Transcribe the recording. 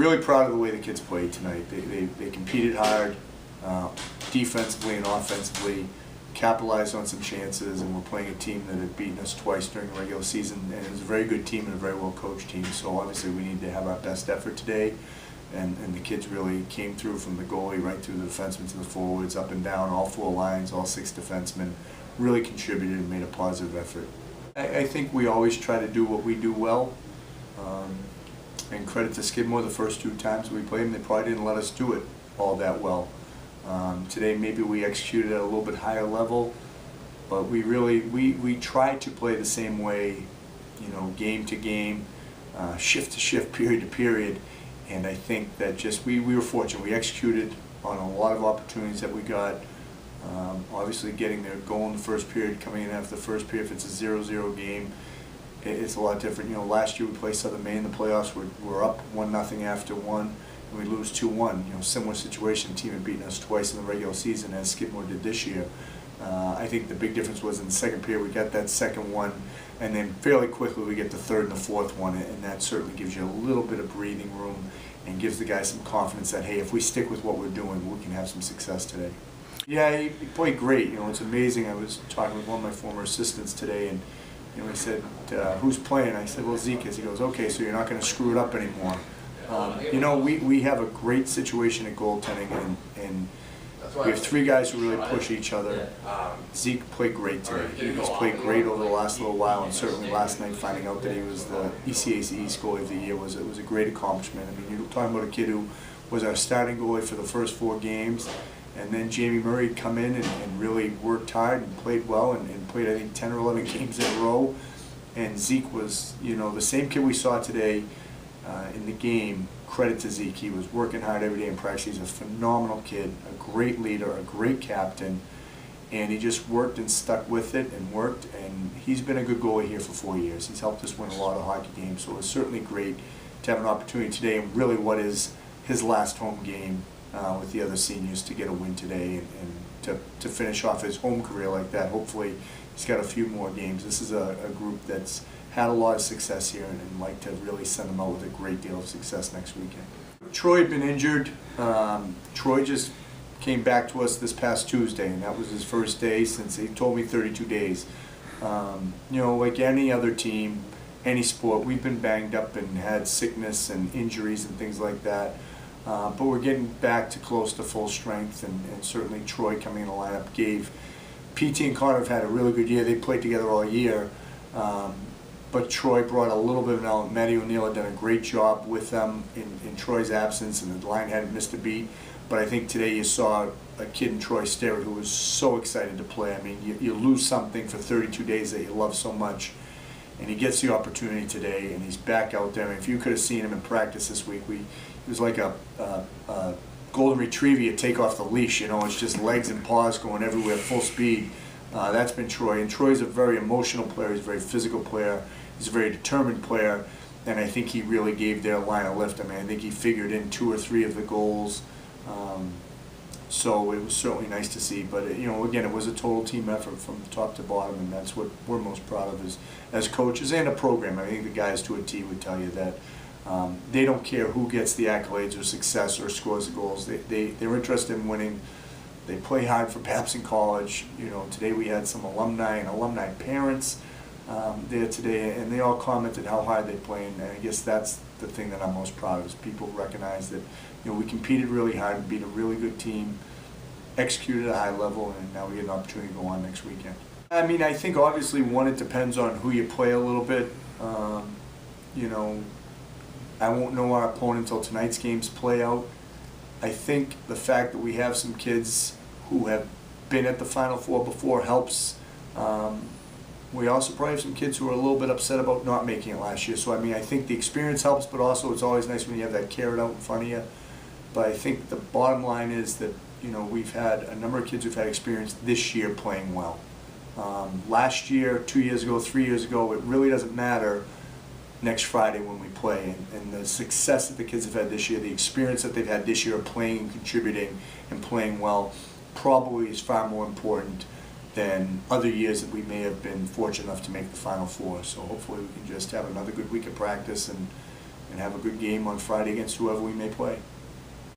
really proud of the way the kids played tonight. They competed hard, defensively and offensively, capitalized on some chances, and we're playing a team that had beaten us twice during the regular season, and it was a very good team and a very well coached team. So obviously we need to have our best effort today, and the kids really came through from the goalie right through the defensemen to the forwards, up and down, all four lines, all six defensemen, really contributed and made a positive effort. I think we always try to do what we do well. And credit to Skidmore, the first two times we played them, they probably didn't let us do it all that well. Today maybe we executed at a little bit higher level, but we tried to play the same way, you know, game to game, shift to shift, period to period, and I think that just we were fortunate. We executed on a lot of opportunities that we got. Obviously getting their goal in the first period, coming in after the first period, if it's a 0-0 game, it's a lot different. You know, last year we played Southern Maine in the playoffs. We're up 1-0 after one, and we lose 2-1. You know, similar situation. The team had beaten us twice in the regular season, as Skidmore did this year. I think the big difference was in the second period we got that second one, and then fairly quickly we get the third and the fourth one, and that certainly gives you a little bit of breathing room and gives the guys some confidence that, hey, if we stick with what we're doing, we can have some success today. Yeah, he played great. You know, it's amazing. I was talking with one of my former assistants today, and you know, he said, who's playing? I said, well, Zeke is. He goes, okay, so you're not going to screw it up anymore. You know, we have a great situation at goaltending, and we have three guys who really push each other. Zeke played great today. He's played great over the last little while, and certainly last night finding out that he was the ECAC East goalie of the year was a great accomplishment. I mean, you're talking about a kid who was our starting goalie for the first 4 games, and then Jamie Murray had come in and really worked hard and played well and played, I think, 10 or 11 games in a row. And Zeke was, you know, the same kid we saw today in the game. Credit to Zeke. He was working hard every day in practice. He's a phenomenal kid, a great leader, a great captain, and he just worked and stuck with it and worked, and he's been a good goalie here for 4 years. He's helped us win a lot of hockey games, so it was certainly great to have an opportunity today, and really what is his last home game with the other seniors, to get a win today and to finish off his home career like that. Hopefully he's got a few more games. This is a group that's had a lot of success here, and like to really send them out with a great deal of success next weekend. Troy had been injured. Troy just came back to us this past Tuesday, and that was his first day since, he told me, 32 days. You know, like any other team, any sport, we've been banged up and had sickness and injuries and things like that. But we're getting back to close to full strength, and certainly Troy coming in the lineup gave. PT and Connor have had a really good year. They played together all year. But Troy brought a little bit of an element. Matty O'Neill had done a great job with them in Troy's absence, and the line hadn't missed a beat. But I think today you saw a kid in Troy, steroid, who was so excited to play. I mean, you lose something for 32 days that you love so much, and he gets the opportunity today, and he's back out there. I mean, if you could have seen him in practice this week, it was like a golden retriever you take off the leash. You know, it's just legs and paws going everywhere, full speed. That's been Troy, and Troy's a very emotional player. He's a very physical player. He's a very determined player, and I think he really gave their line a lift. I mean, I think he figured in 2 or 3 of the goals, so it was certainly nice to see. But you know, again, it was a total team effort from top to bottom, and that's what we're most proud of as coaches and a program. I think the guys to a T would tell you that they don't care who gets the accolades or success or scores the goals. They're interested in winning. They play hard for Babson College. You know, today we had some alumni and alumni parents there today, and they all commented how hard they play, and I guess that's the thing that I'm most proud of, is people recognize that, you know, we competed really hard and beat a really good team, executed at a high level, and now we get an opportunity to go on next weekend. I mean, I think obviously, one, it depends on who you play a little bit. You know, I won't know our opponent until tonight's games play out. I think the fact that we have some kids who have been at the Final Four before helps. We also probably have some kids who are a little bit upset about not making it last year. So I mean, I think the experience helps, but also it's always nice when you have that carrot out in front of you. But I think the bottom line is that, you know, we've had a number of kids who've had experience this year playing well. Last year, 2 years ago, 3 years ago, it really doesn't matter next Friday when we play, and the success that the kids have had this year, the experience that they've had this year of playing and contributing and playing well, probably is far more important than other years that we may have been fortunate enough to make the Final Four. So hopefully we can just have another good week of practice and and have a good game on Friday against whoever we may play.